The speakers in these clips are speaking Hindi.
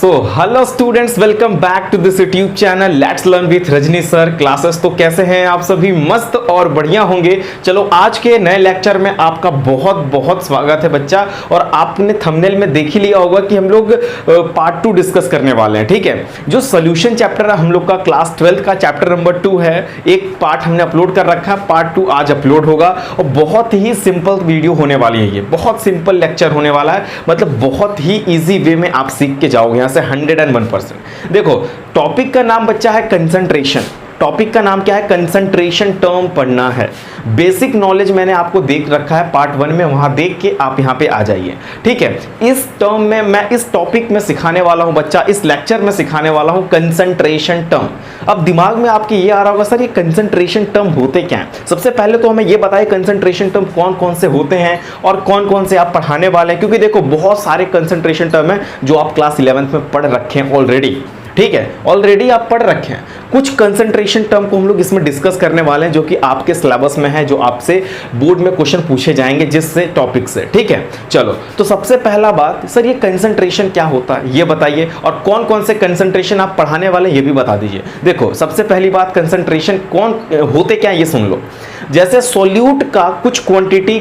So hello students, welcome back to this YouTube channel let's learn with Rajni sir. Classes तो कैसे हैं आप सभी? मस्त और बढ़िया होंगे। चलो आज के नए लेक्चर में आपका बहुत बहुत स्वागत है बच्चा। और आपने थंबनेल में देख ही लिया होगा कि हम लोग पार्ट 2 डिस्कस करने वाले हैं। ठीक है, जो सोल्यूशन चैप्टर है हम लोग का क्लास 12 का चैप्टर नंबर 2 है। एक पार्ट हमने अपलोड कर रखा है, पार्ट 2 आज अपलोड होगा और बहुत ही सिंपल वीडियो होने वाली है। ये बहुत सिंपल लेक्चर होने वाला है, मतलब बहुत ही ईजी वे में आप सीख के जाओगे यहाँ से 101%। देखो टॉपिक का नाम बच्चा है कंसंट्रेशन। टॉपिक का नाम क्या है? कंसंट्रेशन टर्म पढ़ना है। बेसिक नॉलेज मैंने आपको देख रखा है पार्ट 1 में, वहां देख के आप यहां पे आ जाइए। ठीक है, इस टर्म में मैं इस टॉपिक में सिखाने वाला हूं बच्चा, इस लेक्चर में सिखाने वाला हूं कंसंट्रेशन टर्म। अब दिमाग में आपके ये आ रहा होगा सर ये कंसंट्रेशन टर्म होते क्या हैं? सबसे पहले तो हमें ये बताइए कंसंट्रेशन टर्म कौन कौन से होते हैं और कौन कौन से आप पढ़ाने वाले हैं, क्योंकि देखो बहुत सारे कंसंट्रेशन टर्म है जो आप क्लास 11th में पढ़ रखे हैं ऑलरेडी। ठीक है, ऑलरेडी आप पढ़ रखे हैं। कुछ कंसंट्रेशन टर्म को हम लोग इसमें डिस्कस करने वाले हैं जो कि आपके सिलेबस में है, जो आपसे बोर्ड में क्वेश्चन पूछे जाएंगे जिससे टॉपिक से। ठीक है, चलो तो सबसे पहला बात, सर ये कंसंट्रेशन क्या होता है ये बताइए, और कौन कौन से कंसंट्रेशन आप पढ़ाने वाले हैं ये भी बता दीजिए। देखो सबसे पहली बात, कंसंट्रेशन कौन होते क्या ये सुन लो। जैसे सोल्यूट का कुछ क्वांटिटी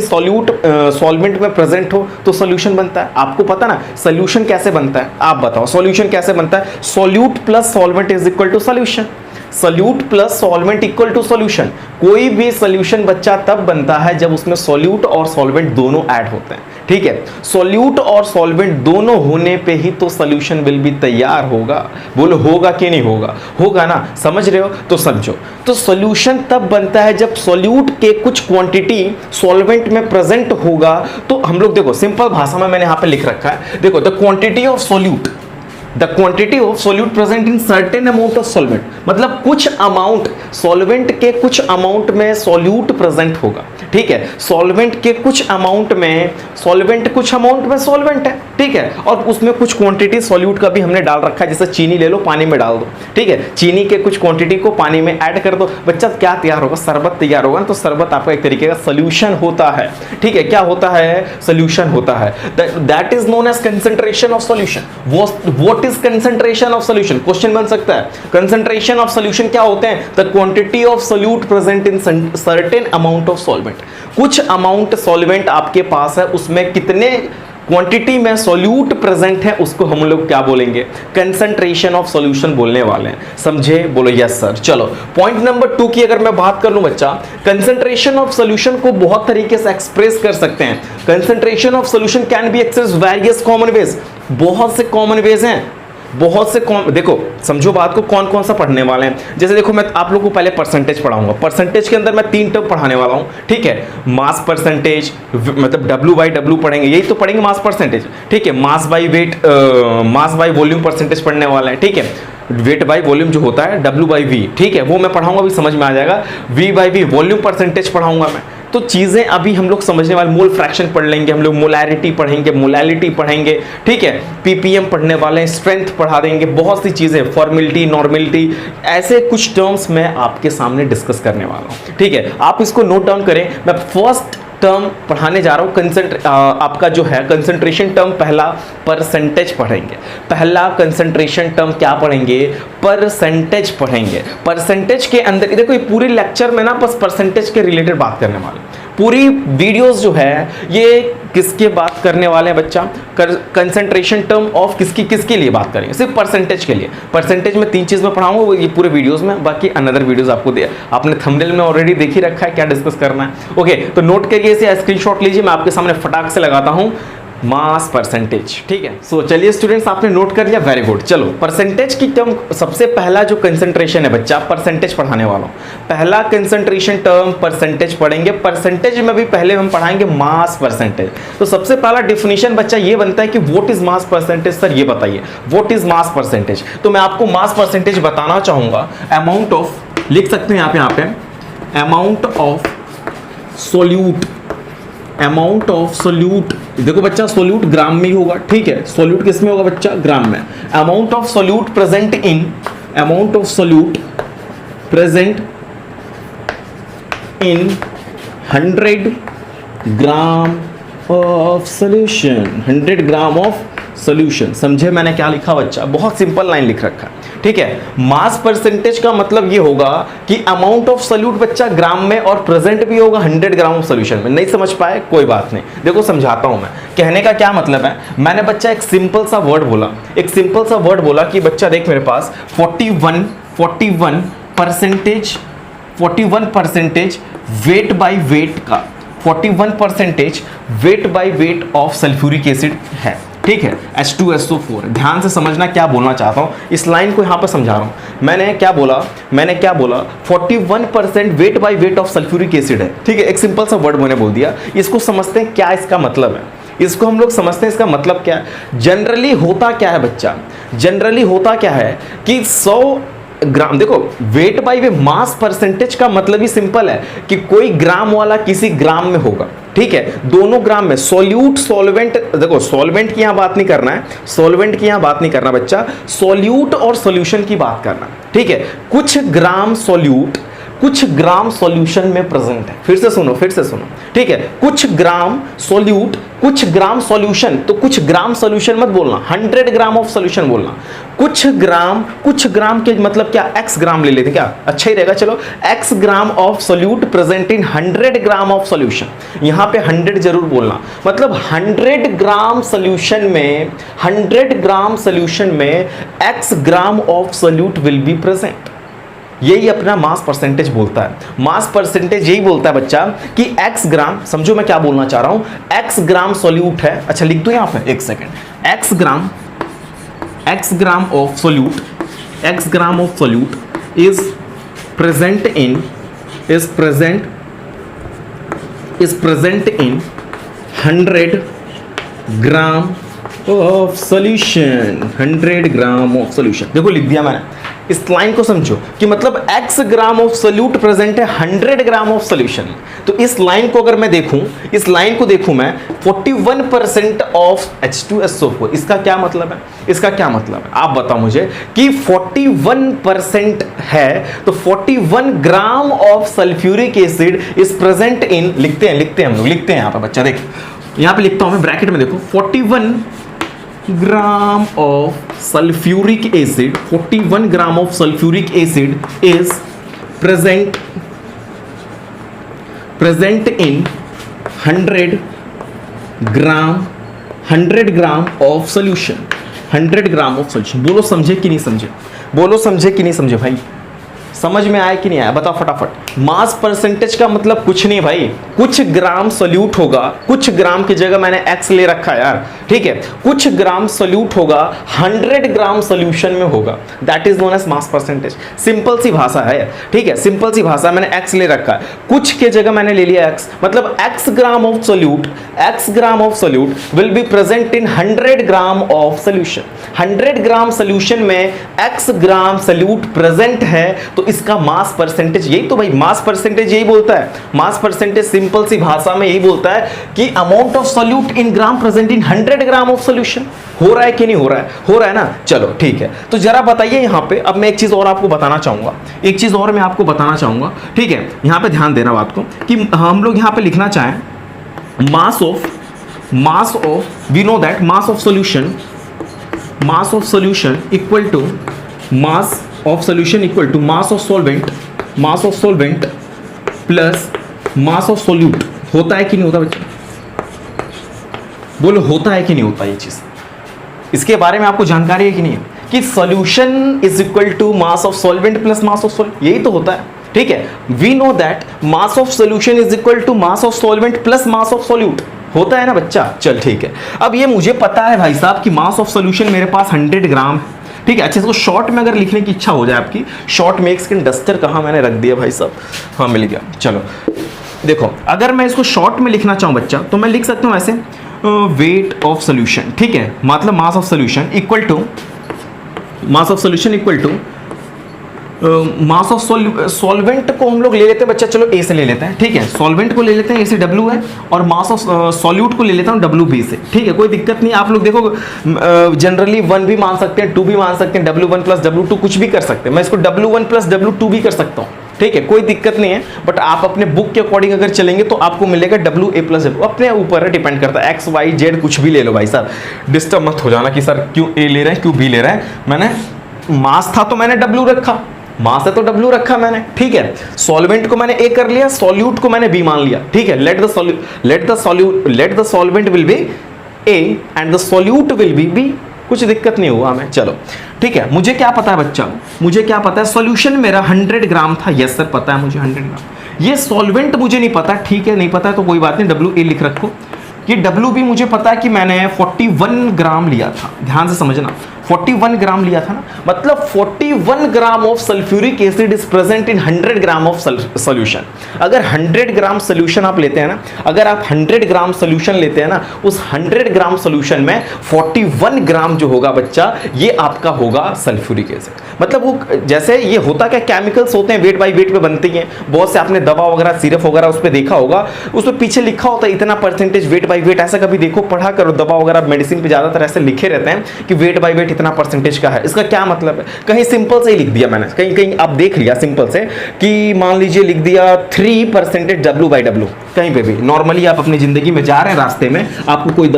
सोल्यूट सॉल्वेंट में प्रेजेंट हो तो सोल्यूशन बनता है। आपको पता ना सोल्यूशन कैसे बनता है? आप बताओ सॉल्यूशन कैसे बनता है? Solute plus solvent is equal to solution. Solute plus solvent equal to solution. कोई भी सॉल्यूशन बच्चा तब बनता है जब उसमें सोल्यूट और सॉल्वेंट दोनों ऐड होते हैं। ठीक है, सोल्यूट और सॉल्वेंट दोनों होने पे ही तो सॉल्यूशन विल भी तैयार होगा। बोलो होगा कि नहीं होगा? होगा ना, समझ रहे हो? तो समझो, तो सॉल्यूशन तब बनता है जब सोल्यूट के कुछ क्वांटिटी सॉल्वेंट में प्रेजेंट होगा। तो हम लोग देखो सिंपल भाषा में मैंने यहां पे लिख रखा है, देखो the quantity of solute, the quantity of solute present in certain amount of solvent, मतलब कुछ अमाउंट सॉल्वेंट के कुछ अमाउंट में सॉल्यूट प्रेजेंट होगा। ठीक है, सॉल्वेंट के कुछ अमाउंट में सॉल्वेंट, कुछ अमाउंट में सॉल्वेंट है। ठीक है, और उसमें कुछ क्वांटिटी सॉल्यूट का भी हमने डाल रखा है, जैसे चीनी ले लो पानी में डाल दो। ठीक है, चीनी के कुछ क्वांटिटी को पानी में ऐड कर दो, बच्चा क्या तैयार होगा? शरबत तैयार होगा। तो शरबत आपका एक तरीके का सोल्यूशन होता है। ठीक है, क्या होता है? सोल्यूशन होता है। That is known as concentration of solution. What is concentration of solution? Question बन सकता है। कंसंट्रेशन ऑफ सोल्यूशन क्या होते हैं? The quantity of solute present in certain amount of solvent. कुछ अमाउंट सॉल्वेंट आपके पास है, उसमें कितने क्वांटिटी में सॉल्यूट प्रेजेंट है उसको हम लोग क्या बोलेंगे? कंसंट्रेशन ऑफ सॉल्यूशन बोलने वाले हैं। समझे? बोलो यस सर। चलो पॉइंट नंबर 2 की अगर मैं बात कर लूं बच्चा, कंसंट्रेशन ऑफ सॉल्यूशन को बहुत तरीके से एक्सप्रेस कर सकते हैं। Concentration of solution can be expressed various common veg. बहुत से कॉमन वेज हैं, बहुत से देखो समझो बात को, कौन कौन सा पढ़ने वाले हैं। जैसे देखो मैं आप लोगों को पहले परसेंटेज पढ़ाऊंगा। परसेंटेज के अंदर मैं 3 टर्म पढ़ाने वाला हूं। ठीक है, मास परसेंटेज, मतलब W/W पढ़ेंगे, यही तो पढ़ेंगे मास परसेंटेज। ठीक है, mass by wait, mass by volume percentage पढ़ने वाला है। ठीक है, वेट बाई वॉल्यूम जो होता है W/V, ठीक है वो मैं पढ़ाऊंगा, भी समझ में आ जाएगा। V/V वॉल्यूम परसेंटेज पढ़ाऊंगा मैं। तो चीजें अभी हम लोग समझने वाले, मोल फ्रैक्शन पढ़ लेंगे हम लोग, मोलैरिटी पढ़ेंगे, मोलैलिटी पढ़ेंगे। ठीक है, पीपीएम पढ़ने वाले हैं, स्ट्रेंथ पढ़ा देंगे, बहुत सी चीजें, फॉर्मेलिटी, नॉर्मेलिटी, ऐसे कुछ टर्म्स मैं आपके सामने डिस्कस करने वाला हूं। ठीक है, आप इसको नोट डाउन करें। मैं फर्स्ट टर्म पढ़ाने जा रहा हूं, आपका जो है कंसंट्रेशन टर्म, पहला परसेंटेज पढ़ेंगे। पहला कंसंट्रेशन टर्म क्या पढ़ेंगे? परसेंटेज पढ़ेंगे। परसेंटेज के अंदर देखो ये पूरी लेक्चर में ना बस परसेंटेज के रिलेटेड बात करने वाले। पूरी वीडियोस जो है ये किसके बात करने वाले हैं बच्चा? कंसंट्रेशन टर्म ऑफ किसके लिए बात करेंगे? सिर्फ परसेंटेज के लिए। परसेंटेज में 3 चीज में पढ़ाऊंगा ये पूरे वीडियोस में, बाकी अनदर वीडियोस आपको आपने थंबनेल में ऑलरेडी देख ही रखा है क्या डिस्कस करना है। ओके, तो नोट करिए, इसे स्क्रीनशॉट लीजिए, मैं आपके सामने फटाक से लगाता हूं मास परसेंटेज। ठीक है, सो चलिए स्टूडेंट्स आपने नोट कर लिया, वेरी गुड। चलो परसेंटेज की टर्म, सबसे पहला जो कंसंट्रेशन है बच्चा, परसेंटेज पढ़ाने वाला हूं। पहला कंसंट्रेशन टर्म परसेंटेज पढ़ेंगे। परसेंटेज में भी पहले हम पढ़ाएंगे मास परसेंटेज। तो सबसे पहला डेफिनेशन बच्चा ये बनता है कि what is mass percentage? Sir ये बताइए व्हाट इज मास परसेंटेज। तो मैं आपको मास परसेंटेज बताना चाहूंगा, अमाउंट ऑफ, लिख सकते हैं आप यहाँ पे, amount of solute, amount of solute. देखो बच्चा सोल्यूट ग्राम में ही होगा। ठीक है, सोल्यूट किस में होगा बच्चा? ग्राम में। Amount of solute present in, amount of solute present in 100 gram of solution, 100 gram of solution. समझे मैंने क्या लिखा बच्चा? बहुत सिंपल लाइन लिख रखा है, ठीक है। मास परसेंटेज का मतलब ये होगा कि अमाउंट ऑफ सोल्यूट बच्चा ग्राम में, और प्रेजेंट भी होगा 100 ग्राम ऑफ सोल्यूशन में। नहीं समझ पाए कोई बात नहीं, देखो समझाता हूं मैं। कहने का क्या मतलब है, मैंने बच्चा एक सिंपल सा वर्ड बोला, एक सिंपल सा वर्ड बोला कि बच्चा देख मेरे पास 41 परसेंटेज वेट बाय वेट का 41% wait by weight of sulphuric acid है, ठीक है, H2SO4। ध्यान से समझना क्या बोलना चाहता हूं, इस लाइन को यहां पर समझा रहा हूं। मैंने क्या बोला 41% wait by weight of sulphuric acid है, ठीक है। एक सिंपल सा वर्ड मैंने बोल दिया, इसको समझते हैं क्या इसका मतलब है, इसको हम लोग समझते हैं इसका मतलब क्या है। जनरली होता क्या है बच्चा, जनरली होता क्या है कि 100 ग्राम, देखो weight by way mass percentage का मतलब ही सिंपल है कि कोई ग्राम वाला किसी ग्राम में होगा, ठीक है। दोनों ग्राम में सोल्यूट सॉल्वेंट, देखो सॉल्वेंट की यहां बात नहीं करना है, सॉल्वेंट की यहां बात नहीं करना बच्चा, सोल्यूट और सॉल्यूशन की बात करना, ठीक है। कुछ ग्राम सोल्यूट कुछ ग्राम सॉल्यूशन में प्रेजेंट है। फिर से सुनो, ठीक है। कुछ ग्राम सोल्यूट कुछ ग्राम सॉल्यूशन, तो कुछ ग्राम सॉल्यूशन मत बोलना, 100 ग्राम ऑफ सॉल्यूशन बोलना। कुछ ग्राम के मतलब क्या, x ग्राम ले लेते क्या, अच्छा ही रहेगा, चलो x gram of solute present in 100 gram of solution. यहां पे 100 जरूर बोलना, मतलब 100 ग्राम सॉल्यूशन में x gram of solute will be present. यही अपना मास परसेंटेज बोलता है। मास परसेंटेज यही बोलता है बच्चा कि x ग्राम, समझो मैं क्या बोलना चाह रहा हूं, x ग्राम सोल्यूट है, अच्छा लिख दो यहां पे एक second, x gram of solute is present in 100 gram of solution, 100 gram of solution. देखो लिख दिया मैंने, इस लाइन को समझो कि मतलब x gram of solute present है 100 ग्राम ऑफ सॉल्यूशन। तो इस लाइन को अगर मैं देखूं, इस लाइन को देखूं मैं 41% ऑफ H2SO4, इसका क्या मतलब है, इसका क्या मतलब है आप बताओ मुझे कि 41% है, तो 41 gram of sulphuric acid is present इन, लिखते हैं हम लोग, लिखते हैं यहां पर बच्चा, देख यहां पे लिखता हूं मैं ब्रैकेट में, देखो 41 gram of sulphuric acid, 41 gram of sulphuric acid is present in 100 gram of solution, 100 gram of solution. बोलो समझे कि नहीं समझे, बोलो समझे कि नहीं समझे भाई, समझ में आया कि नहीं आया, बताओ फटाफट। मास परसेंटेज का मतलब कुछ नहीं भाई, कुछ ग्राम सोल्यूट होगा, कुछ ग्राम की जगह मैंने x ले रखा है यार, ठीक है, कुछ ग्राम सोल्यूट होगा 100 ग्राम सोल्यूशन में होगा, that is known as mass percentage. Simple सी भाषा है, ठीक है, सिंपल सी भाषा, मैंने x ले रखा है, कुछ के जगह मैंने ले लिया x, मतलब x gram of solute will be present in 100 gram of solution. 100 gram solution में x ग्राम सोल्यूट प्रेजेंट है, तो इसका मास परसेंटेज, यही तो भाई मास परसेंटेज यही बोलता है, मास परसेंटेज सिंपल सी भाषा में यही बोलता है कि amount of solute in gram present in 100 gram of solution. हो रहा है कि नहीं हो रहा है, हो रहा है ना, चलो ठीक है। तो जरा बताइए यहां पे, अब मैं एक चीज और आपको बताना चाहूंगा, एक चीज और मैं आपको बताना चाहूंगा, ठीक है, यहां पे ध्यान देना बात को कि हम लोग यहां पे लिखना चाहें mass of we know that mass of solution equal to mass of solvent plus mass of solute. होता है कि नहीं होता बच्चे, बोलो होता है कि नहीं होता ये चीज, इसके बारे में आपको जानकारी है कि नहीं है कि solution is equal to mass of solvent plus mass of solute, यही तो होता है, ठीक है। We know that mass of solution is equal to mass of solvent plus mass of solute, होता है ना बच्चा, चल ठीक है। अब ये मुझे पता है भाई साहब कि मास ऑफ सॉल्यूशन मेरे पास 100 ग्राम है, ठीक है। अच्छा इसको शॉर्ट में अगर लिखने की इच्छा हो जाए आपकी, शॉर्ट में एक सेकंड डस्टर कहाँ मैंने रख दिया भाई साहब, हाँ मिल गया, चलो देखो अगर मैं इसको शॉर्ट में लिखना चाहूँ बच्चा, तो मैं लिख सकता हूँ ऐसे, वेट ऑफ सोल्यूशन, ठीक है, मतलब mass of solution equal to mass of solvent को हम लोग ले लेते हैं बच्चा, चलो ए से ले लेते हैं, ठीक है, सॉल्वेंट को ले लेते हैं, ए से W है, और मास ऑफ सॉल्यूट को ले लेता हूँ WB से, ठीक है, कोई दिक्कत नहीं। आप लोग देखो जनरली 1 भी मान सकते हैं, 2 भी मान सकते हैं, W1 प्लस W2 कुछ भी कर सकते हैं, मैं इसको W1 प्लस W2 भी कर सकता हूँ, ठीक है, कोई दिक्कत नहीं है, बट आप अपने बुक के अकॉर्डिंग अगर चलेंगे तो आपको मिलेगा WA+W, अपने ऊपर है, डिपेंड करता है, XYZ कुछ भी ले लो भाई साहब, डिस्टर्ब मत हो जाना कि सर क्यों A ले रहे हैं, क्यों B ले रहे हैं। मैंने मास था तो मैंने W रखा, मास है तो W रखा मैंने, ठीक है। सॉल्वेंट को मैंने A कर लिया, सॉल्यूट को मैंने B मान लिया, ठीक है। Let the solvent will be A and the solute will be B, कुछ दिक्कत नहीं हुआ हमें, चलो ठीक है। मुझे क्या पता है बच्चा, मुझे क्या पता है, सॉल्यूशन मेरा 100 ग्राम था, यस सर पता है मुझे 100 ग्राम। ये सॉल्वेंट मुझे नहीं पता, ठीक है, नहीं पता है तो कोई बात नहीं, WA लिख रखो। ये WB मुझे पता है कि मैंने 41 ग्राम लिया था, ध्यान से समझना, 41 ग्राम लिया था ना, मतलब 41 gram of sulphuric acid is present in 100 gram of solution. अगर 100 ग्राम सॉल्यूशन आप लेते हैं ना, अगर आप 100 ग्राम सॉल्यूशन लेते हैं ना, उस 100 ग्राम सॉल्यूशन में 41 ग्राम जो होगा बच्चा, ये आपका होगा सल्फ्यूरिक एसिड। मतलब वो जैसे ये होता क्या, केमिकल्स होते हैं वेट बाई वेट पे बनती हैं, बहुत से आपने दवा वगैरह सिरप वगैरह उस पर देखा होगा, उस पर पीछे लिखा होता है इतना परसेंटेज वेट बाई वेट, ऐसा कभी देखो, पढ़ा करो, दवा वगैरह मेडिसिन पे ज्यादातर ऐसे लिखे रहते हैं कि वेट बाई वेट इतना परसेंटेज का है। इसका क्या मतलब है, कहीं सिंपल से ही लिख दिया मैंने, कहीं कहीं आप देख लिया सिंपल से कि मान लीजिए लिख दिया 3% W/W, कहीं पे भी नॉर्मली आप अपनी जिंदगी में जा रहे हैं, रास्ते में आपको कोई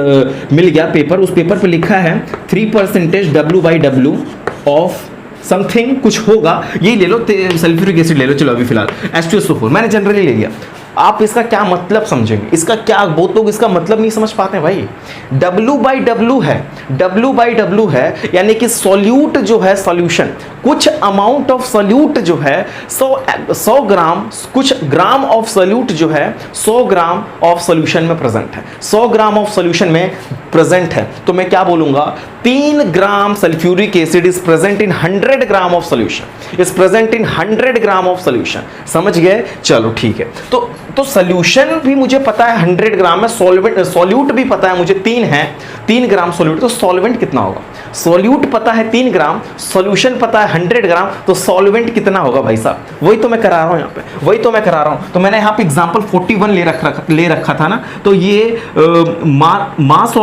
मिल गया पेपर, उस पेपर पे लिखा है 3% W/W ऑफ समथिंग कुछ होगा, ये ले लो, सल्फ्यूरिक एसिड ले लो, चलो अभी फिलहाल H2SO4 मैंने जनरली ले लिया। आप इसका क्या मतलब समझेंगे, इसका क्या, बहुत लोग इसका मतलब नहीं समझ पाते हैं भाई। W/W है, W/W है, यानी कि सॉल्यूट जो है, सॉल्यूशन, कुछ अमाउंट ऑफ सॉल्यूट जो है 100 ग्राम, कुछ ग्राम ऑफ सॉल्यूट जो है 100 ग्राम ऑफ सॉल्यूशन में प्रेजेंट है, 100 ग्राम ऑफ सॉल्यूशन में प्रेजेंट है, तो मैं क्या बोलूंगा, 3 gram sulphuric acid is present in 100 gram of solution, is present in 100 gram of solution, समझ गए, चलो ठीक है। तो सॉल्यूशन भी मुझे पता है 100 ग्राम है, सॉल्यूट भी पता है मुझे 3 ग्राम सॉल्यूट, तो सॉल्वेंट कितना होगा, सॉल्यूट पता है 3 ग्राम, सॉल्यूशन पता है 100 ग्राम, तो सॉल्वेंट कितना होगा भाई साहब, वही तो मैं करा रहा हूं यहाँ पे, वही तो मैं करा रहा हूं। तो मैंने यहाँ पे एग्जांपल 41 ले रखा था ना, तो ये mass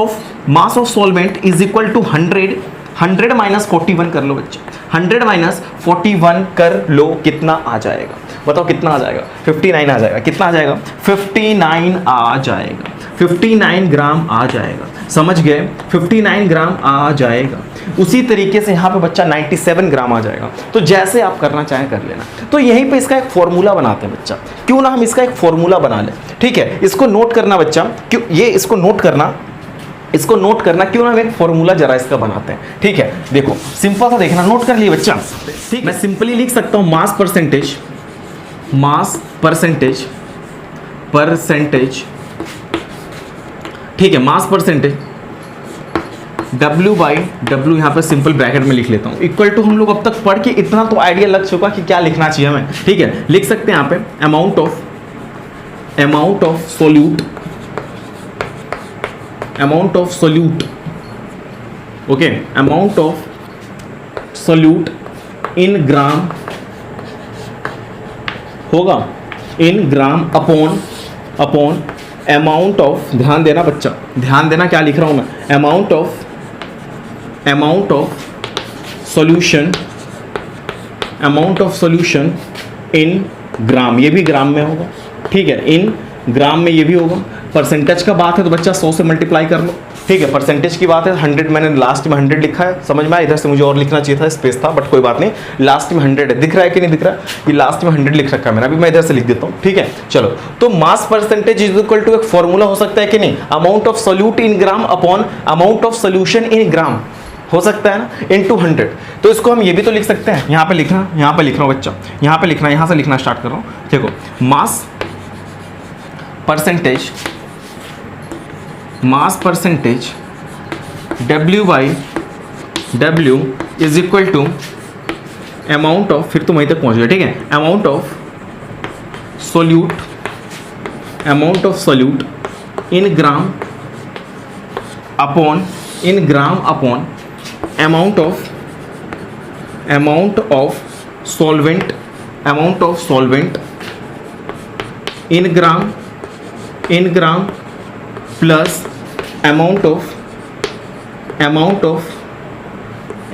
of solvent is equal to 100 minus 41 कर लो बच्चे, 100 माइनस 41 कर लो, कितना आ जाएगा बताओ, कितना आ जाएगा, 59 आ जाएगा, कितना आ जाएगा, 59 आ जाएगा, 59 ग्राम आ जाएगा, समझ गए, 59 ग्राम आ जाएगा। उसी तरीके से यहाँ पे बच्चा 97 ग्राम आ जाएगा। तो जैसे आप करना चाहें कर लेना। तो यहीं पे इसका एक फॉर्मूला बनाते हैं बच्चा, क्यों ना हम इसका एक फॉर्मूला बना लें, ठीक है। इसको नोट करना बच्चा, क्यों ये इसको नोट करना, क्यों ना एक फॉर्मूला जरा इसका बनाते हैं, ठीक है। देखो सिंपल सा देखना, नोट कर लिए बच्चा, ठीक, मैं सिंपली लिख सकता हूँ मास परसेंटेज, ठीक है, मास परसेंटेज W/W, यहाँ पे सिंपल ब्रैकेट में लिख लेता हूँ, इक्वल टू, हम लोग अब तक पढ़ के इतना तो आइडिया लग चुका कि क्या लिखना चाहिए हमें, ठीक है। लिख सकते हैं यहाँ पे amount of solute, okay, amount of solute in gram होगा, in gram upon amount of, ध्यान देना बच्चा, ध्यान देना क्या लिख रहा हूं मैं, अमाउंट ऑफ सॉल्यूशन इन ग्राम, ये भी ग्राम में होगा, ठीक है, इन ग्राम में ये भी होगा। परसेंटेज का बात है तो बच्चा 100 से मल्टीप्लाई कर लो, ठीक है। परसेंटेज की बात है, 100 मैंने लास्ट में 100 लिखा है, समझ में आया, इधर से मुझे और लिखना चाहिए था, स्पेस था, बट कोई बात नहीं, लास्ट में 100 है, दिख रहा है कि नहीं दिख रहा है, ये लास्ट में 100 लिख रखा है मैंने, अभी मैं इधर से लिख देता हूँ, ठीक है। चलो, तो mass percentage is equal to एक फॉर्मूला हो सकता है कि नहीं, amount of solute in gram upon amount of solution in gram, हो सकता है ना, इनटू 100। तो इसको हम ये भी तो लिख सकते हैं, यहाँ पे लिखना, यहाँ पे लिख रहा हूँ बच्चा, यहाँ पे लिखना, यहाँ से लिखना स्टार्ट कर रहा हूँ, देखो, mass percentage W/W is equal to amount of, फिर तुम वहीं तक पहुँच गए, ठीक है, amount of solute in gram upon amount of solvent in gram plus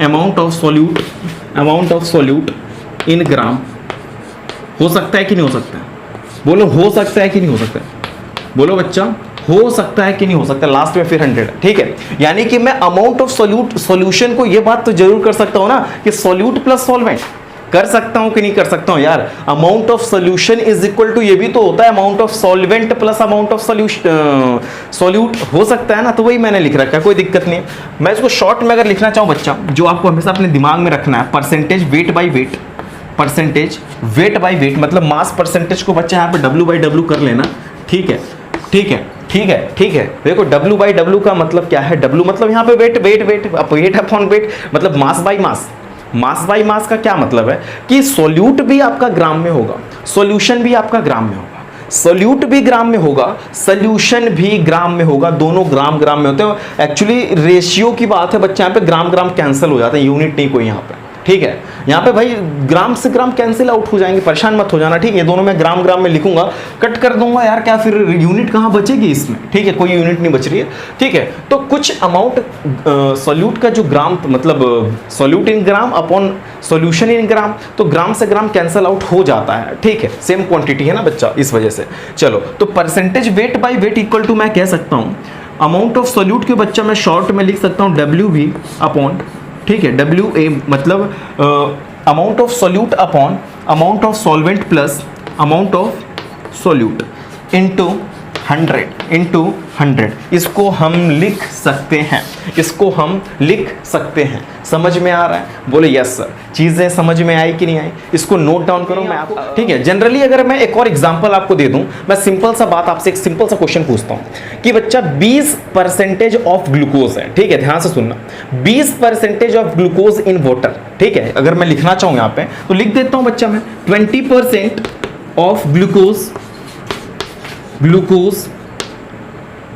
amount of solute in gram, हो सकता है कि नहीं हो सकता है? बोलो हो सकता है कि नहीं हो सकता है? बोलो बच्चा, हो सकता है कि नहीं हो सकता? लास्ट में फिर 100 है, ठीक है। यानी कि मैं अमाउंट ऑफ सॉल्यूशन को ये बात तो जरूर कर सकता हूं ना कि सॉल्यूट प्लस सॉल्वेंट कर सकता हूं कि नहीं कर सकता हूं यार? Amount of solution is equal to, ये भी तो होता है amount of solvent plus amount of solution, solute हो सकता है ना, तो वही मैंने लिख रखा है, कोई दिक्कत नहीं है। मैं इसको शॉर्ट में अगर लिखना चाहूं बच्चा, जो आपको हमेशा अपने दिमाग में रखना है, percentage weight by wait, percentage weight by wait मतलब मास परसेंटेज को बच्चा यहाँ पे W बाई W कर लेना, ठीक है, ठीक है, ठीक है, ठीक है। देखो W बाई W का मतलब क्या है? W मतलब यहाँ पे weight, weight weight weight upon weight मतलब mass by mass. Mass by mass का क्या मतलब है कि सॉल्यूट भी आपका ग्राम में होगा, सॉल्यूशन भी आपका ग्राम में होगा, सॉल्यूट भी ग्राम में होगा, सॉल्यूशन भी ग्राम में होगा, दोनों ग्राम ग्राम में होते हैं। एक्चुअली रेशियो की बात है बच्चा, यहाँ पे ग्राम ग्राम कैंसिल हो जाता है, यूनिट नहीं कोई यहाँ पे, ठीक है। यहाँ पे भाई ग्राम से ग्राम कैंसिल आउट हो जाएंगे, परेशान मत हो जाना, ठीक है। दोनों में ग्राम ग्राम में लिखूंगा, कट कर दूंगा यार, क्या फिर यूनिट कहाँ बचेगी इसमें, ठीक है, कोई यूनिट नहीं बच रही है, ठीक है। तो कुछ अमाउंट सॉल्यूट का जो ग्राम मतलब solute in gram upon solution in gram, तो ग्राम से ग्राम कैंसिल आउट हो जाता है, ठीक है, सेम क्वांटिटी है ना बच्चा, इस वजह से। चलो, तो percentage weight by weight equal to मैं कह सकता हूँ अमाउंट ऑफ सॉल्यूट के बच्चा मैं शॉर्ट में लिख सकता हूँ WV अपॉन, ठीक है, WA मतलब amount of solute upon amount of solvent plus amount of solute into 100 इसको हम लिख सकते हैं, इसको हम लिख सकते हैं। समझ में आ रहा है? बोले यस सर। चीजें समझ में आई कि नहीं आई? इसको नोट डाउन करो मैं आपको, ठीक है। जनरली अगर मैं एक और एग्जांपल आपको दे दूं, मैं सिंपल सा बात आपसे एक सिंपल सा क्वेश्चन पूछता हूं कि बच्चा 20% ऑफ ग्लूकोज है, ठीक है, ध्यान से सुनना, 20% ऑफ ग्लूकोज इन वाटर, ठीक है। अगर मैं लिखना चाहूं यहां पे तो लिख देता हूं बच्चा मैं 20% ऑफ ग्लूकोज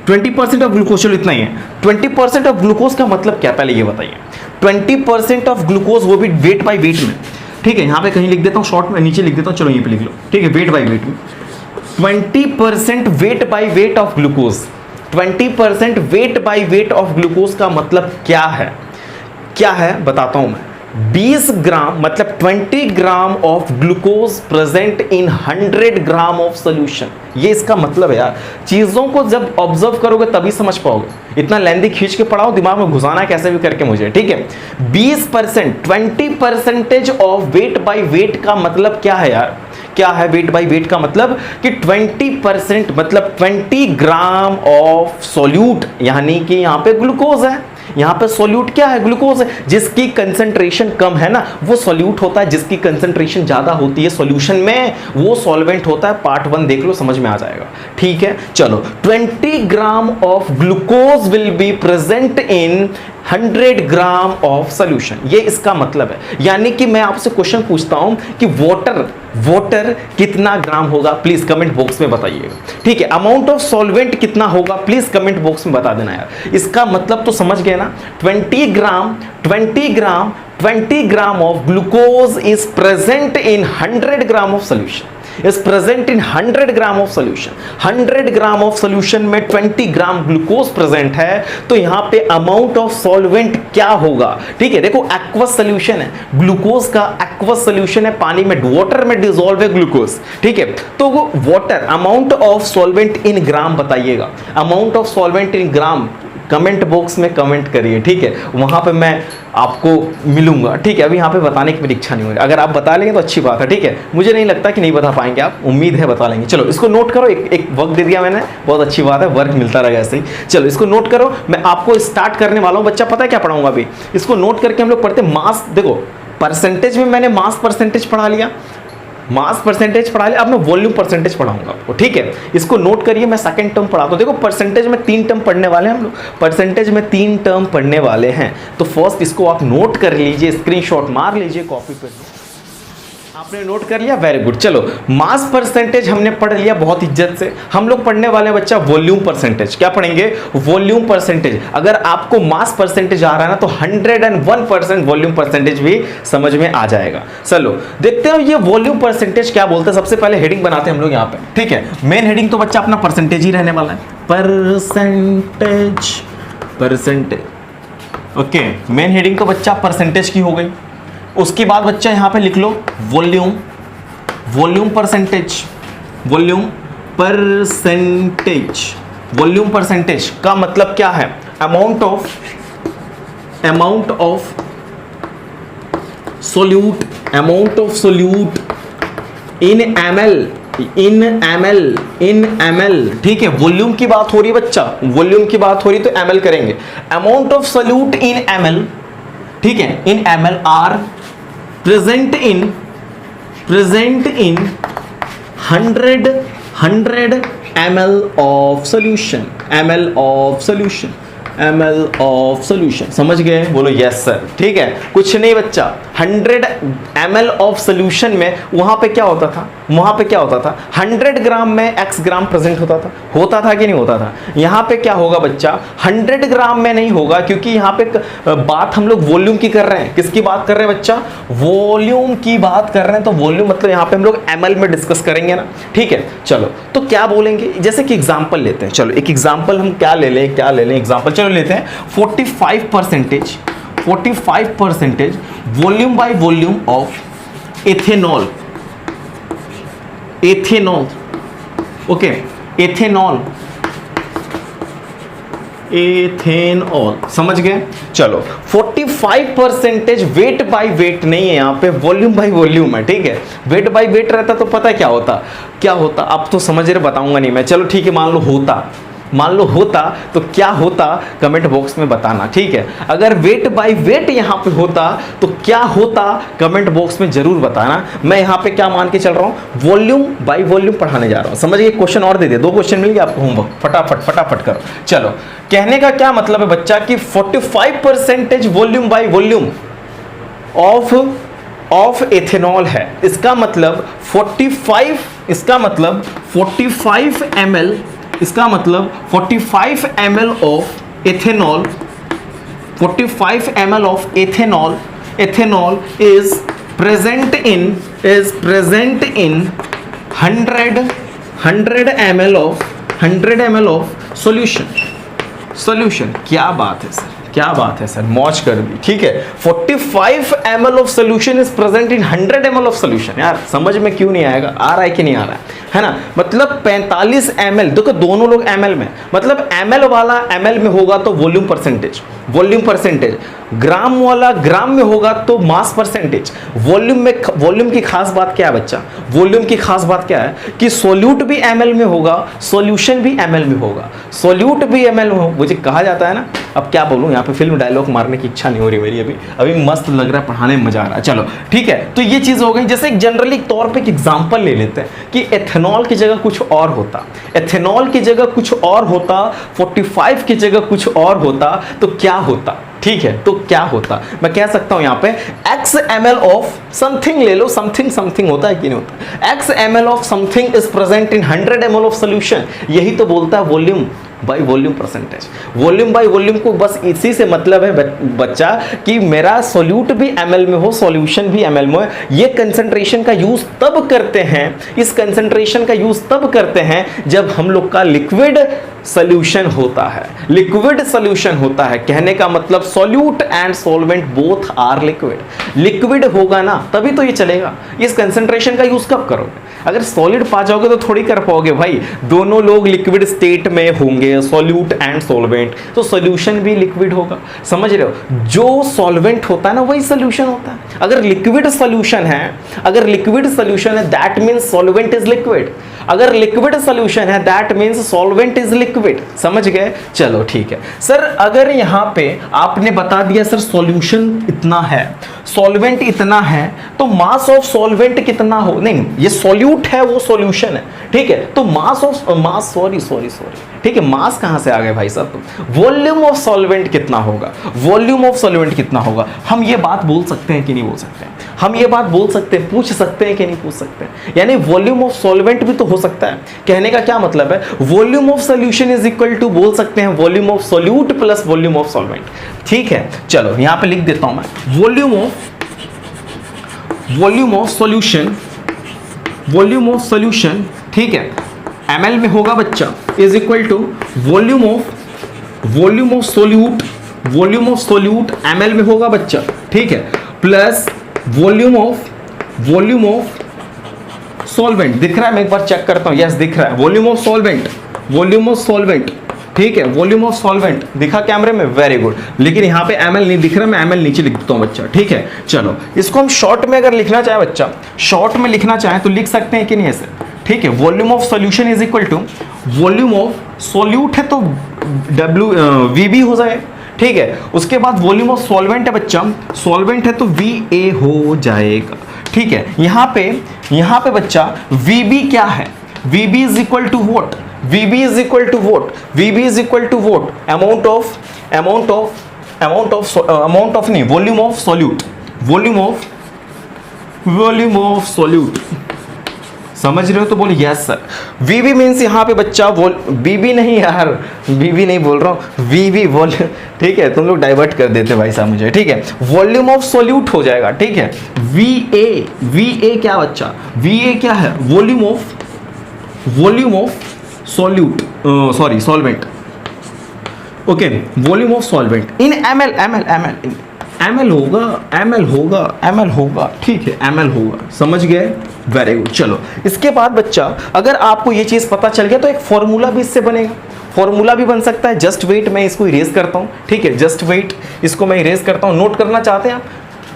20% ऑफ ग्लूकोज, चलो इतना ही है। 20% ऑफ ग्लूकोज का मतलब क्या, पहले ये बताइए। 20% ऑफ ग्लूकोज, वो भी वेट बाई वेट में, ठीक है। यहां पे कहीं लिख देता हूं शॉर्ट में, नीचे लिख देता हूं, चलो यहीं पे लिख लो, ठीक है, वेट बाई वेट में 20% wait by weight of glucose. 20% wait by weight of glucose का मतलब क्या है? क्या है बताता हूं मैं। 20 ग्राम मतलब 20 gram of glucose present in 100 gram of solution, ये इसका मतलब है यार। चीजों को जब ऑब्जर्व करोगे तभी समझ पाओगे, इतना लेंदी खींच के पढ़ाओ, दिमाग में घुसाना है कैसे भी करके मुझे, ठीक है। 20% 20% ऑफ वेट बाई वेट का मतलब क्या है यार? क्या है वेट बाई वेट का मतलब कि 20% मतलब 20 ग्राम ऑफ सोल्यूट, यानी कि यहां पे ग्लूकोज है, यहां पे सोल्यूट क्या है? ग्लूकोज है। जिसकी कंसंट्रेशन कम है ना वो सोल्यूट होता है, जिसकी कंसंट्रेशन ज्यादा होती है सोल्यूशन में वो सॉल्वेंट होता है। पार्ट 1 देख लो, समझ में आ जाएगा, ठीक है। चलो, 20 gram of glucose will be present in 100 gram of solution, ये इसका मतलब है। यानी कि मैं आपसे क्वेश्चन पूछता हूं कि वाटर कितना ग्राम होगा, प्लीज कमेंट बॉक्स में बताइएगा, ठीक है। अमाउंट ऑफ सॉल्वेंट कितना होगा, प्लीज कमेंट बॉक्स में बता देना यार। इसका मतलब तो समझ गए ना, 20 gram of glucose is present in 100 gram of solution, is present in 100 gram of solution. 100 gram of solution में 20 ग्राम ग्लूकोज प्रेजेंट है, तो यहां पे अमाउंट ऑफ सॉल्वेंट क्या होगा? ठीक है, देखो एक्वस सोल्यूशन है, ग्लूकोज का एक्वस सोल्यूशन है, पानी में वाटर में डिसॉल्व है ग्लूकोज, ठीक है। तो वो water amount of solvent in gram बताइएगा, amount of solvent in gram comment box में कमेंट करिए, ठीक है, वहां पे मैं आपको मिलूंगा, ठीक है। अभी यहाँ पे बताने की मेरी इच्छा नहीं हो रही, अगर आप बता लेंगे तो अच्छी बात है, ठीक है। मुझे नहीं लगता कि नहीं बता पाएंगे आप, उम्मीद है बता लेंगे। चलो इसको नोट करो, एक वर्क दे दिया मैंने, बहुत अच्छी बात है, वर्क मिलता रहेगा ऐसे ही। चलो इसको नोट करो, मैं आपको स्टार्ट करने वाला हूँ बच्चा, पता है क्या पढ़ाऊंगा अभी, इसको नोट करके हम लोग पढ़ते मास। देखो परसेंटेज में मैंने मास परसेंटेज पढ़ा लिया, मास परसेंटेज पढ़ा लिया, अब मैं वॉल्यूम परसेंटेज पढ़ाऊंगा आपको, ठीक है। इसको नोट करिए, मैं सेकंड टर्म पढ़ाता हूं। देखो परसेंटेज में 3 टर्म पढ़ने वाले हैं हम लोग, परसेंटेज में 3 टर्म पढ़ने वाले हैं, तो फर्स्ट इसको आप नोट कर लीजिए, स्क्रीनशॉट मार लीजिए कॉपी पे। आपने नोट कर लिया, वेरी गुड। चलो मास परसेंटेज हमने पढ़ लिया बहुत इज्जत से। हम लोग पढ़ने वाले बच्चा वॉल्यूम परसेंटेज। क्या पढ़ेंगे? Volume percentage. अगर आपको मास परसेंटेज आ रहा है ना तो 101% वॉल्यूम परसेंटेज भी समझ में आ जाएगा। चलो देखते हो ये वॉल्यूम परसेंटेज क्या बोलते हैं। सबसे पहले हेडिंग बनाते हैं हम लोग यहाँ पे, ठीक है। मेन हेडिंग तो बच्चा अपना परसेंटेज ही रहने वाला है, परसेंटेज। ओके, मेन हेडिंग तो बच्चा परसेंटेज की हो गई। उसके बाद बच्चा यहाँ पे लिख low volume, volume percentage, volume percentage, volume percentage का मतलब क्या है? Amount of solute, amount of solute in ML, in ML, ठीक है। वॉल्यूम की बात हो रही है बच्चा, वॉल्यूम की बात हो रही तो एमएल करेंगे। Amount of solute in ML, ठीक है, in ML are present in 100 ml of solution, ml of solution, ml of solution, समझ गए? बोलो यस सर। ठीक है, कुछ नहीं बच्चा, 100 ml of solution में वहां पे क्या होता था? वहां पे क्या होता था? 100 ग्राम में x ग्राम प्रेजेंट होता था कि नहीं होता था? यहां पे क्या होगा बच्चा? 100 ग्राम में नहीं होगा, क्योंकि यहां पे बात हम लोग वॉल्यूम की कर रहे हैं। किसकी बात कर रहे हैं बच्चा? वॉल्यूम की बात कर रहे हैं। तो वॉल्यूम मतलब यहां पे हम लोग ml में डिस्कस करेंगे ना। ठीक है, चलो तो क्या बोलेंगे? जैसे कि एग्जांपल लेते हैं। चलो एक एग्जांपल हम क्या ले लें एग्जांपल चलो लेते हैं 45% volume by volume of ethanol, okay, ethanol, समझ गए? चलो 45% वेट बाय वेट नहीं है, यहाँ पे वॉल्यूम बाय वॉल्यूम है। ठीक है, वेट बाय वेट रहता तो पता क्या होता? अब तो समझ रहे, बताऊंगा नहीं मैं। चलो ठीक है, मान लो होता तो क्या होता? कमेंट बॉक्स में बताना। ठीक है, अगर वेट बाय वेट यहां पे होता तो क्या होता? कमेंट बॉक्स में जरूर बताना। मैं यहां पे क्या मान के चल रहा हूं? वॉल्यूम बाय वॉल्यूम पढ़ाने जा रहा हूं। समझ गए? क्वेश्चन और दे दे, 2 क्वेश्चन मिल गए आपको होमवर्क, फटाफट करो। चलो, कहने का क्या मतलब है बच्चा कि 45% volume by volume of ethanol है। इसका मतलब 45 ml, इसका मतलब 45 ml of ethanol, 45 ml of ethanol is present in 100 ml of solution. क्या बात है सर, मौज कर दी। ठीक है, 45 ml of solution is present in 100 ml of solution. यार समझ में क्यों नहीं आएगा? आ रहा है कि नहीं आ रहा है ना? मतलब 45 ml, देखो दोनों लोग ml में, मतलब ml वाला ml में होगा तो वॉल्यूम परसेंटेज, ग्राम वाला ग्राम में होगा तो मास परसेंटेज। वॉल्यूम की खास बात क्या है बच्चा? वॉल्यूम की खास बात क्या है कि सोल्यूट भी ml में होगा, सॉल्यूशन भी ml में होगा, सोल्यूट भी ml में हो, मुझे कहा जाता है ना। अब क्या बोलूं, यहाँ पे फिल्म डायलॉग मारने की इच्छा नहीं हो रही मेरी, अभी मस्त लग रहा है, पढ़ाने में मजा आ रहा है। चलो ठीक है, तो ये चीज हो गई। जैसे एक जनरली तौर पे एक एग्जांपल ले लेते हैं कि एथेनॉल की जगह कुछ और होता, 45 की जगह कुछ और होता तो क्या होता? ठीक है, तो क्या होता? मैं कह सकता हूं यहां पे x ml ऑफ समथिंग ले लो, समथिंग होता है कि नहीं होता? x ml of something is present in 100 ml of solution. यही तो बोलता है volume by volume percentage. Volume by volume को बस इसी से मतलब है बच्चा कि मेरा सोल्यूट भी ml में हो, सॉल्यूशन भी ml में हो। ये कंसंट्रेशन का यूज तब करते हैं, इस कंसंट्रेशन का यूज तब करते हैं जब हम लोग का लिक्विड सॉल्यूशन होता है, कहने का मतलब solute and solvent both are liquid होगा ना, तभी तो ये चलेगा। इस कंसंट्रेशन का यूज कब करोगे? अगर सॉलिड पा जाओगे तो थोड़ी कर पाओगे भाई। दोनों लोग लिक्विड स्टेट में होंगे, सॉल्यूट एंड सॉल्वेंट, तो सॉल्यूशन भी लिक्विड होगा। समझ रहे हो? जो सॉल्वेंट होता है ना वही सॉल्यूशन होता है। अगर लिक्विड सॉल्यूशन है that means solvent is liquid. अगर लिक्विड सॉल्यूशन है that means solvent is liquid. समझ गए? चलो ठीक है सर, अगर यहां पे आपने बता दिया सर सॉल्यूशन इतना है, सॉल्वेंट इतना है, तो मास ऑफ सॉल्वेंट कितना हो? नहीं, ये सॉल्यूट है, वो सॉल्यूशन है। ठीक है, तो सॉरी ठीक है, मास कहां से आ गए भाई साहब? वॉल्यूम ऑफ सॉल्वेंट कितना होगा? हम ये बात बोल सकते हैं कि नहीं बोल सकते? हम ये बात बोल सकते हैं, पूछ सकते हैं कि नहीं पूछ सकते? यानी वॉल्यूम ऑफ सॉल्वेंट भी तो हो सकता है। कहने का क्या मतलब है? Volume of solution is equal to बोल सकते हैं volume of solute plus volume of solvent. ठीक है, चलो यहां पे लिख देता हूं मैं, वॉल्यूम ऑफ सॉल्यूशन, ठीक है, ml में होगा बच्चा, is equal to volume of solute ml में होगा बच्चा, ठीक है, प्लस वॉल्यूम ऑफ सॉल्वेंट दिख रहा है, मैं एक बार चेक करता हूँ, यस दिख रहा है, volume of solvent, volume of solvent, ठीक है, वॉल्यूम ऑफ सॉल्वेंट दिखा कैमरे में, वेरी गुड। लेकिन यहाँ पे ml नहीं दिख रहा, मैं ml नीचे लिख देता हूँ बच्चा, ठीक है। चलो इसको हम शॉर्ट में अगर लिखना चाहे बच्चा, शॉर्ट में लिखना चाहे तो लिख सकते हैं कि नहीं ऐसे, ठीक है। Volume of solution is equal to volume of solute है तो VB हो जाए, ठीक है। उसके बाद वॉल्यूम ऑफ सॉल्वेंट है बच्चा, सॉल्वेंट है तो VA हो जाएगा, ठीक है। यहाँ पे बच्चा VB क्या है, VB is equal to what, VB is equal to what? VB is equal to what? Amount of नहीं, volume of solute, volume of solute, समझ रहे हो तो बोलो यस सर। VB मीन्स यहाँ पे बच्चा BB नहीं यार, BB नहीं बोल रहा हूँ, VB बोल, ठीक है, तुम लोग डाइवर्ट कर देते भाई साहब मुझे, ठीक है। वॉल्यूम ऑफ सॉल्यूट हो जाएगा, ठीक है। VA क्या बच्चा, VA क्या है, volume of solute, sorry solvent, okay, volume of solvent in ml होगा, ठीक है, ml होगा, समझ गए, वेरी गुड। चलो इसके बाद बच्चा अगर आपको ये चीज पता चल गया तो एक फॉर्मूला भी इससे बनेगा, फॉर्मूला भी बन सकता है। जस्ट वेट, मैं इसको इरेज करता हूँ, ठीक है, जस्ट वेट, इसको मैं इरेज करता हूँ। नोट करना चाहते हैं आप,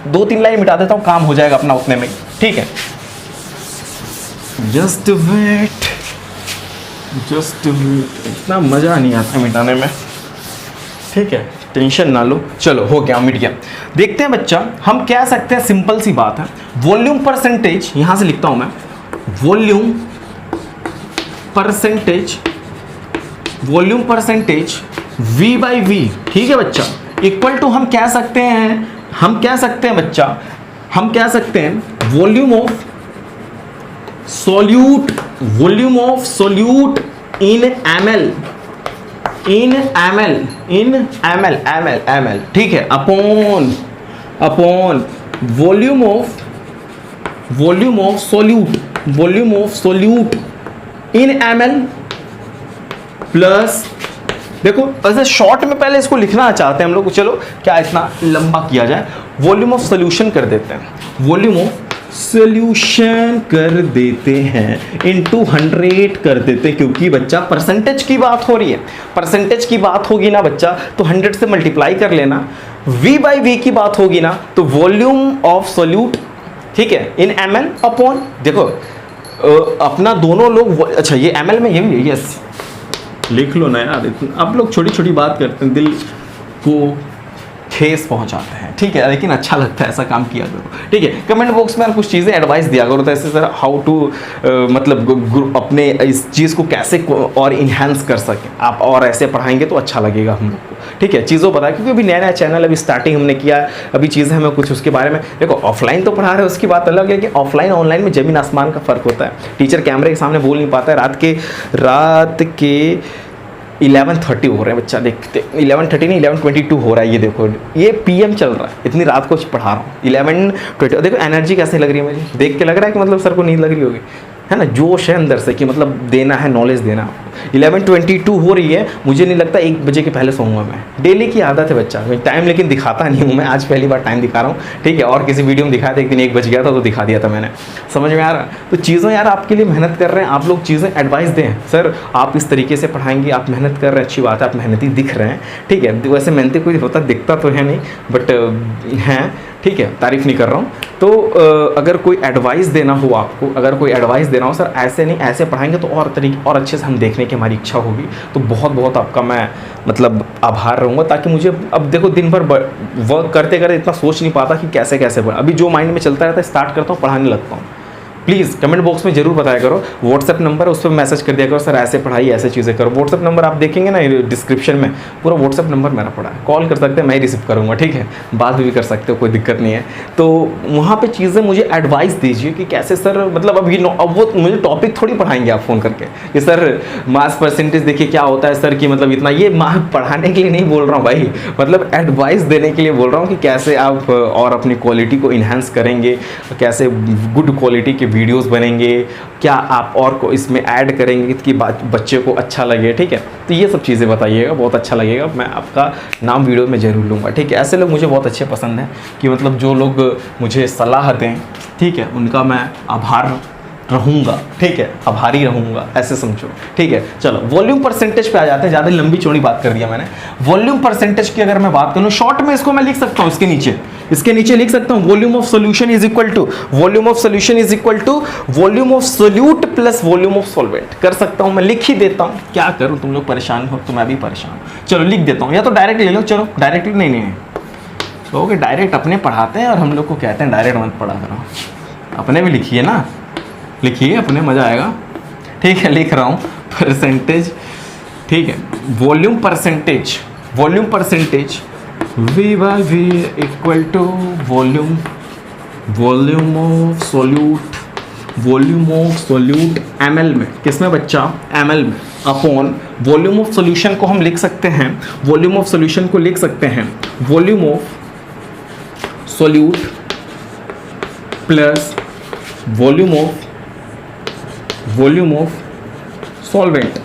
2-3 लाइन मिटा देता हूँ, काम हो जाएगा अपना उतने में, ठीक है। जस्ट वेट, इतना मजा नहीं आता मिटाने में, ठीक है, टेंशन ना लो। चलो हो गया, मिट गया। देखते हैं बच्चा, हम कह सकते हैं, सिंपल सी बात है, वॉल्यूम परसेंटेज, यहां से लिखता हूं मैं, वॉल्यूम परसेंटेज V/V, ठीक है बच्चा, इक्वल टू हम कह सकते हैं बच्चा, हम कह सकते हैं volume of solute in ml, ठीक है, upon volume of solute in ml plus, देखो ऐसे शॉर्ट में पहले इसको लिखना चाहते हैं हम लोग, चलो क्या इतना लंबा किया जाए, वॉल्यूम ऑफ सोल्यूशन कर देते हैं, वॉल्यूम ऑफ सोल्यूशन कर देते हैं, इनटू 100 कर देते हैं, क्योंकि बच्चा परसेंटेज की बात हो रही है, परसेंटेज की बात होगी ना बच्चा तो 100 से मल्टीप्लाई कर लेना। V/V की बात होगी ना तो वॉल्यूम ऑफ सोल्यूट, ठीक है, इन ml अपॉन, देखो अपना दोनों लोग, अच्छा ये ml में, ये भी यस लिख लो ना यार, आप लोग छोटी छोटी बात करते हैं, दिल को ठेस पहुंचाते हैं, ठीक है, लेकिन अच्छा लगता है, ऐसा काम किया करो, ठीक है। कमेंट बॉक्स में कुछ चीज़ें एडवाइस दिया करो, तो ऐसे सर हाउ टू मतलब अपने इस चीज़ को कैसे और इन्हांस कर सकें आप, और ऐसे पढ़ाएंगे तो अच्छा लगेगा हम लोग को, ठीक है। चीज़ों बताया, क्योंकि अभी नया चैनल, अभी स्टार्टिंग हमने किया है, अभी चीज़ें हमें कुछ उसके बारे में, देखो ऑफलाइन तो पढ़ा रहे हैं उसकी बात अलग है, कि ऑफलाइन ऑनलाइन में ज़मीन आसमान का फ़र्क होता है। टीचर कैमरे के सामने बोल नहीं पाता है, रात के 11:30 हो रहे हैं बच्चा, देखते 11:30 नहीं 11:22 हो रहा है, ये देखो ये PM चल रहा है, इतनी रात को पढ़ा रहा हूँ, 11:20, देखो एनर्जी कैसे लग रही है मेरी, देख के लग रहा है कि मतलब सर को नींद लग रही होगी, है ना, जोश है अंदर से कि मतलब देना है, नॉलेज देना है। 11:22 हो रही है, मुझे नहीं लगता 1 बजे के पहले सोऊंगा मैं, डेली की आदत है बच्चा, टाइम लेकिन दिखाता नहीं हूँ मैं, आज पहली बार टाइम दिखा रहा हूँ, ठीक है। और किसी वीडियो में दिखाया था, एक दिन 1 बज गया था तो दिखा दिया था मैंने, समझ में आ रहा है। तो चीज़ें यार आपके लिए मेहनत कर रहे हैं आप लोग, चीज़ें एडवाइस दें, सर आप इस तरीके से पढ़ाएंगे, आप मेहनत कर रहे हैं, अच्छी बात है, आप मेहनती दिख रहे हैं, ठीक है। वैसे मेहनती कोई होता दिखता तो है नहीं, बट हैं, ठीक है, तारीफ़ नहीं कर रहा हूँ। तो अगर कोई एडवाइस देना हो आपको, अगर कोई एडवाइस देना हो, सर ऐसे नहीं ऐसे पढ़ाएंगे तो और तरीके और अच्छे से हम देखने की हमारी इच्छा होगी, तो बहुत बहुत आपका मैं मतलब आभार रहूँगा, ताकि मुझे अब देखो दिन भर वर्क करते करते इतना सोच नहीं पाता कि कैसे कैसे पढ़ा, अभी जो माइंड में चलता रहता है स्टार्ट करता हूँ, पढ़ाने लगता हूँ। प्लीज़ कमेंट बॉक्स में जरूर बताया करो, व्हाट्सएप नंबर उस पर मैसेज कर दिया करो, सर ऐसे पढ़ाई ऐसे चीज़ें करो। व्हाट्सएप नंबर आप देखेंगे ना डिस्क्रिप्शन में, पूरा व्हाट्सएप नंबर मेरा पड़ा है, कॉल कर सकते हैं, मैं ही रिसीव करूँगा, ठीक है, बात भी कर सकते हो, कोई दिक्कत नहीं है। तो वहाँ पे चीज़ें मुझे एडवाइस दीजिए कि कैसे सर, मतलब अब वो मुझे टॉपिक थोड़ी पढ़ाएंगे आप फ़ोन करके कि सर मास परसेंटेज देखिए क्या होता है सर, कि मतलब इतना, ये पढ़ाने के लिए नहीं बोल रहा हूँ भाई, मतलब एडवाइस देने के लिए बोल रहा हूँ कि कैसे आप और अपनी क्वालिटी को इन्हांस करेंगे, कैसे गुड क्वालिटी के वीडियोस बनेंगे, क्या आप और को इसमें ऐड करेंगे कि बच्चे को अच्छा लगे, ठीक है। तो ये सब चीज़ें बताइएगा, बहुत अच्छा लगेगा, मैं आपका नाम वीडियो में ज़रूर लूँगा, ठीक है। ऐसे लोग मुझे बहुत अच्छे पसंद हैं कि मतलब जो लोग मुझे सलाह दें, ठीक है, उनका मैं आभार रहूंगा, ठीक है, आभारी रहूंगा, ऐसे समझो, ठीक है। चलो वॉल्यूम परसेंटेज पे आ जाते हैं, ज़्यादा लंबी चौड़ी बात कर दिया मैंने। वॉल्यूम परसेंटेज की अगर मैं बात करूँ शॉर्ट में, इसको मैं लिख सकता हूँ इसके नीचे लिख सकता हूँ volume of solution is equal to volume of solute plus volume of solvent. कर सकता हूँ मैं, लिख ही देता हूँ, क्या करूँ, तुम लोग परेशान हो तो मैं भी परेशान हूँ। चलो लिख देता हूँ, या तो डायरेक्ट ले लो, चलो डायरेक्टली नहीं ओके, डायरेक्ट अपने पढ़ाते हैं और हम लोग को कहते हैं डायरेक्ट मत पढ़ा करो, अपने भी लिखिए ना, लिखिए अपने, मज़ा आएगा, ठीक है। लिख रहा हूँ परसेंटेज, ठीक है, volume percentage V by V equal to volume of solute ml में, किसमें बच्चा, ml में, अपॉन वॉल्यूम ऑफ सॉल्यूशन को हम लिख सकते हैं, volume of solute plus volume of solvent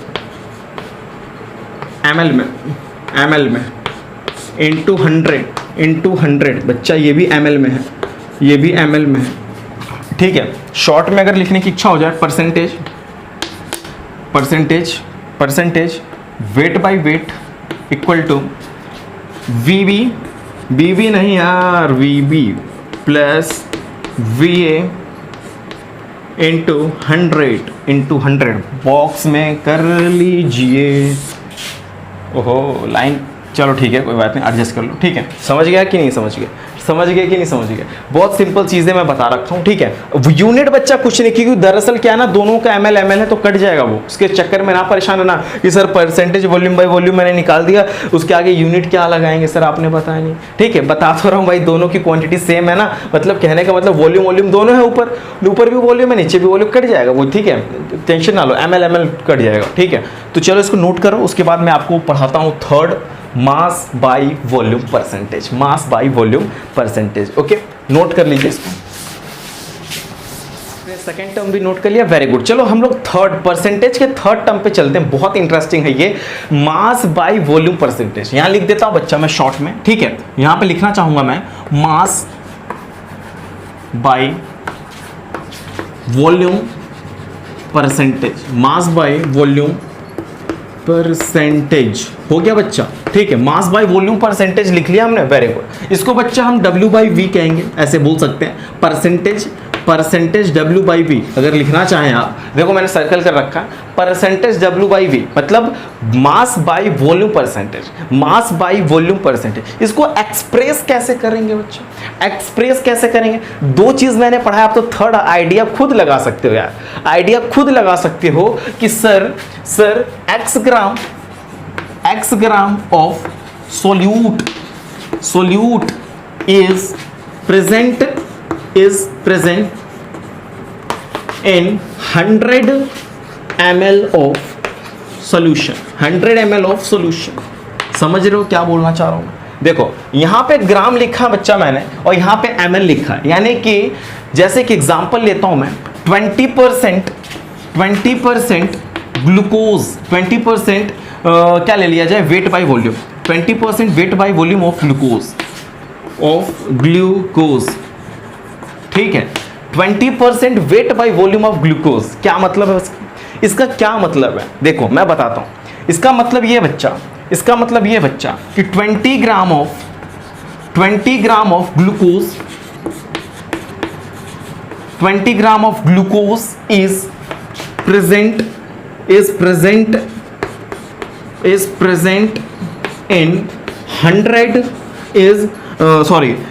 ml में इंटू 100 बच्चा, ये भी ml में है, ठीक है। शॉर्ट में अगर लिखने की इच्छा हो जाए, percentage weight by weight equal to VB नहीं यार, VB plus VA into 100 box में कर लीजिए। ओहो लाइन, चलो ठीक है, कोई बात नहीं, एडजस्ट कर लो, ठीक है। समझ गया कि नहीं समझ गया? बहुत सिंपल चीज़ें मैं बता रखा हूँ, ठीक है। यूनिट बच्चा कुछ नहीं, क्योंकि दरअसल क्या है ना, दोनों का ml है तो कट जाएगा वो, उसके चक्कर में ना परेशान है ना कि sir percentage volume by volume मैंने निकाल दिया, उसके आगे यूनिट क्या लगाएंगे सर, आपने बताया नहीं, ठीक है। बता तो रहा हूँ भाई, दोनों की क्वांटिटी सेम है ना, मतलब कहने का मतलब वॉल्यूम दोनों है, ऊपर भी वॉल्यूम है, नीचे भी वॉल्यूम, कट जाएगा वो, ठीक है, टेंशन ना लो, ml कट जाएगा, ठीक है। तो चलो इसको नोट करो, उसके बाद मैं आपको पढ़ाता हूँ third, mass by volume percentage, okay. Note कर लीजिए इसको, सेकेंड टर्म भी नोट कर लिया, वेरी गुड। चलो हम लोग परसेंटेज के थर्ड टर्म पे चलते हैं, बहुत इंटरेस्टिंग है ये, मास बाय वॉल्यूम परसेंटेज। यहां लिख देता हूं बच्चा मैं शॉर्ट में, ठीक है। यहां पे लिखना चाहूंगा मैं मास बाय वॉल्यूम परसेंटेज, हो गया बच्चा, ठीक है। मास बाय वॉल्यूम परसेंटेज लिख लिया हमने, वेरी गुड। इसको बच्चा हम W बाई V कहेंगे, ऐसे बोल सकते हैं, परसेंटेज W बाई V अगर लिखना चाहें आप, देखो मैंने सर्कल कर रखा है, परसेंटेज W बाई V मतलब मास बाय वॉल्यूम परसेंटेज। इसको एक्सप्रेस कैसे करेंगे बच्चा, दो चीज मैंने पढ़ा, आप तो थर्ड आइडिया खुद लगा सकते हो यार, कि sir x gram of solute is present in 100 ml of solution, 100 ml of solution। समझ रहे हो क्या बोलना चाह रहा हूं मैं? देखो यहां पे ग्राम लिखा बच्चा मैंने, और यहां पे ml लिखा है, यानी कि जैसे कि एग्जांपल लेता हूं मैं, 20% ग्लूकोज, 20% क्या ले लिया जाए, weight by volume, 20% weight by volume of glucose, ठीक है। 20% weight by volume of glucose, क्या मतलब है इसका क्या मतलब है, देखो मैं बताता हूं। इसका मतलब ये बच्चा कि 20 gram of glucose is present in 100 is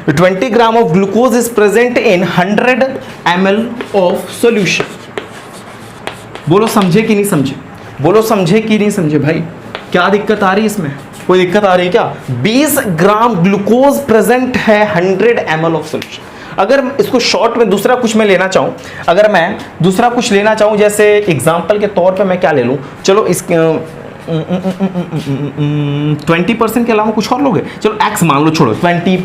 20 gram of glucose is present in 100 ml of solution। बोलो समझे कि नहीं समझे भाई, क्या दिक्कत आ रही है इसमें, कोई दिक्कत आ रही है क्या? 20 ग्राम ग्लूकोज प्रेजेंट है 100 ml ऑफ सोल्यूशन। अगर इसको शॉर्ट में दूसरा कुछ मैं लेना चाहूं, जैसे एग्जांपल के तौर पे मैं क्या ले लूं, चलो इस 20% के अलावा कुछ और लोगे, चलो x मान लो, छोड़ो 20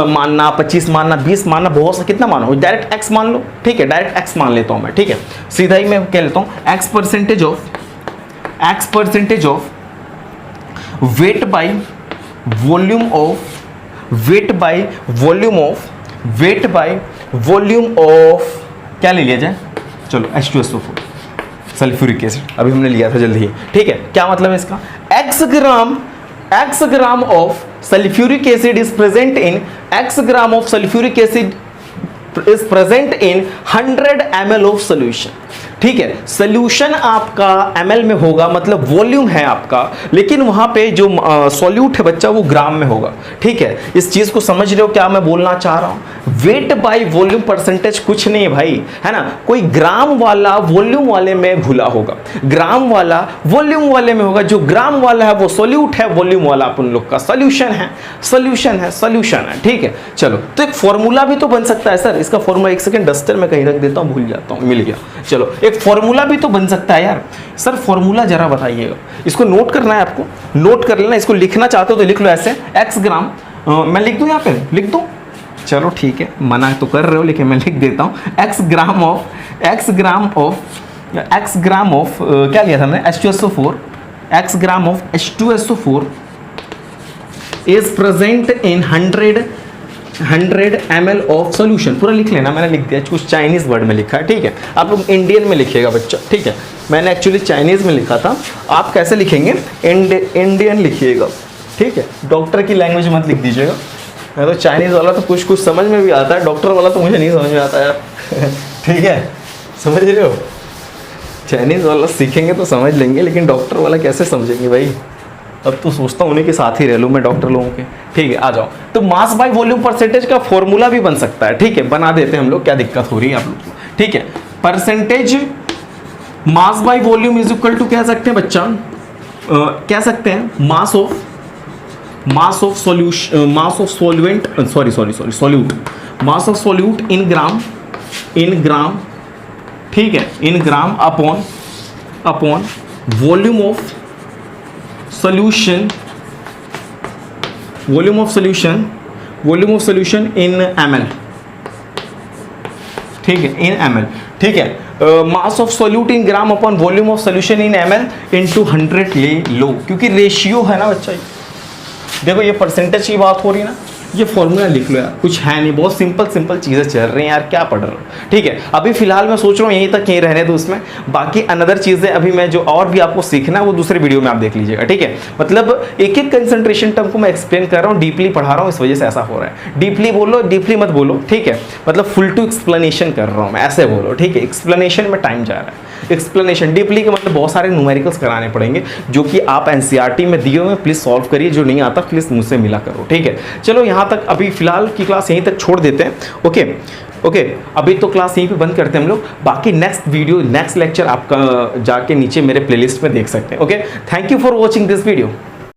मानना, 25 मानना, 20 मानना, बहुत सा कितना मानो, डायरेक्ट x मान लो, ठीक है, डायरेक्ट x मान लेता हूं मैं, ठीक है। सीधा ही मैं कह लेता हूं x percentage of weight by volume of क्या ले लिया जाए, चलो H2SO4 सल्फ्यूरिक एसिड अभी हमने लिया था जल्दी ही, ठीक है। क्या मतलब है इसका, x gram of sulphuric acid is present in x gram of sulphuric acid is present in 100 ml of solution, ठीक है। सोल्यूशन आपका ml में होगा, मतलब वॉल्यूम है आपका, लेकिन वहां पे जो सॉल्यूट है बच्चा वो ग्राम में होगा, ठीक है। इस चीज को समझ रहे हो क्या मैं बोलना चाह रहा हूं। वेट बाय वॉल्यूम परसेंटेज कुछ नहीं है भाई, है ना। कोई ग्राम वाला वॉल्यूम वाले में घुला होगा, ग्राम वाला वॉल्यूम वाले में होगा, जो ग्राम वाला है वो सॉल्यूट है, वॉल्यूम वाला अपन लोग का सोल्यूशन है, ठीक है। चलो, तो एक फॉर्मूला भी तो बन सकता है सर, इसका फॉर्मूला एक सेकंड डस्टर में कहीं रख देता हूं, भूल जाता हूं, मिल गया। चलो, एक फॉर्मूला भी तो बन सकता है यार। सर फॉर्मूला जरा बताइएगा, इसको नोट करना है आपको, नोट कर लेना। इसको लिखना चाहते हो तो लिख लो ऐसे, x ग्राम, मैं लिख दूं यहाँ पे, लिख दूं, चलो ठीक है, मना तो कर रहे हो लेकिन मैं लिख देता हूं, x ग्राम ऑफ क्या लिया था हमने, H2SO4, x gram of H2SO4 is present in 100 ml of solution. पूरा लिख लेना, मैंने लिख दिया, कुछ चाइनीज वर्ड में लिखा है, ठीक है। आप लोग इंडियन में लिखिएगा बच्चा, ठीक है। मैंने एक्चुअली चाइनीज में लिखा था, आप कैसे लिखेंगे, इंडियन लिखिएगा, ठीक है। डॉक्टर की लैंग्वेज मत लिख दीजिएगा, मैं तो चाइनीज वाला तो कुछ समझ में भी आता है, डॉक्टर वाला तो मुझे नहीं समझ में आता यार ठीक है, समझ रहे हो। चाइनीज वाला सीखेंगे तो समझ लेंगे, लेकिन डॉक्टर वाला कैसे समझेंगे भाई। अब तो सोचता हूँ उन्हीं के साथ ही रह लूँ मैं, डॉक्टर लोगों के, ठीक है। आ जाओ, तो मास बाय वॉल्यूम परसेंटेज का फॉर्मूला भी बन सकता है, ठीक है, बना देते हैं हम लोग, क्या दिक्कत हो रही है आप लोग को, ठीक है। Percentage mass by volume is equal to कह सकते हैं बच्चा, कह सकते हैं मास ऑफ सॉल्यूट इन ग्राम, ठीक है, in gram upon volume of solution in ml, ठीक है, इन ml, ठीक है। Mass of solute in gram upon volume of solution in ml into 100 ले लो, क्योंकि रेशियो है ना बच्चा। देखो ये परसेंटेज की बात हो रही है ना, ये फॉर्मूला लिख लो यार, कुछ है नहीं, बहुत सिंपल चीज़ें चल रही हैं यार, क्या पढ़ रहे हो, ठीक है। अभी फिलहाल मैं सोच रहा हूँ यहीं तक यहीं रहने दो उसमें, बाकी अनदर चीज़ें अभी मैं जो और भी आपको सीखना है वो दूसरे वीडियो में आप देख लीजिएगा, ठीक है। मतलब एक कंसंट्रेशन टर्म को मैं एक्सप्लेन कर रहा हूँ, डीपली पढ़ा रहा हूँ, इस वजह से ऐसा हो रहा है। डीपली मत बोलो, ठीक है, मतलब फुल टू एक्सप्लेनेशन कर रहा हूँ मैं, ऐसे बोलो, ठीक है। एक्सप्लेनेशन में टाइम जा रहा है, एक्सप्लेनेशन डीपली के मतलब बहुत सारे न्यूमेरिकल्स कराने पड़ेंगे, जो कि आप एनसीईआरटी में दिए हुए, प्लीज़ सॉल्व करिए, जो नहीं आता प्लीज़ मुझसे मिला करो, ठीक है। चलो यहाँ तक अभी फिलहाल की क्लास यहीं तक छोड़ देते हैं, ओके। अभी तो क्लास यहीं पे बंद करते हैं हम लोग, बाकी नेक्स्ट लेक्चर आपका जाके नीचे मेरे प्लेलिस्ट में देख सकते हैं, okay. Thank you for watching this video.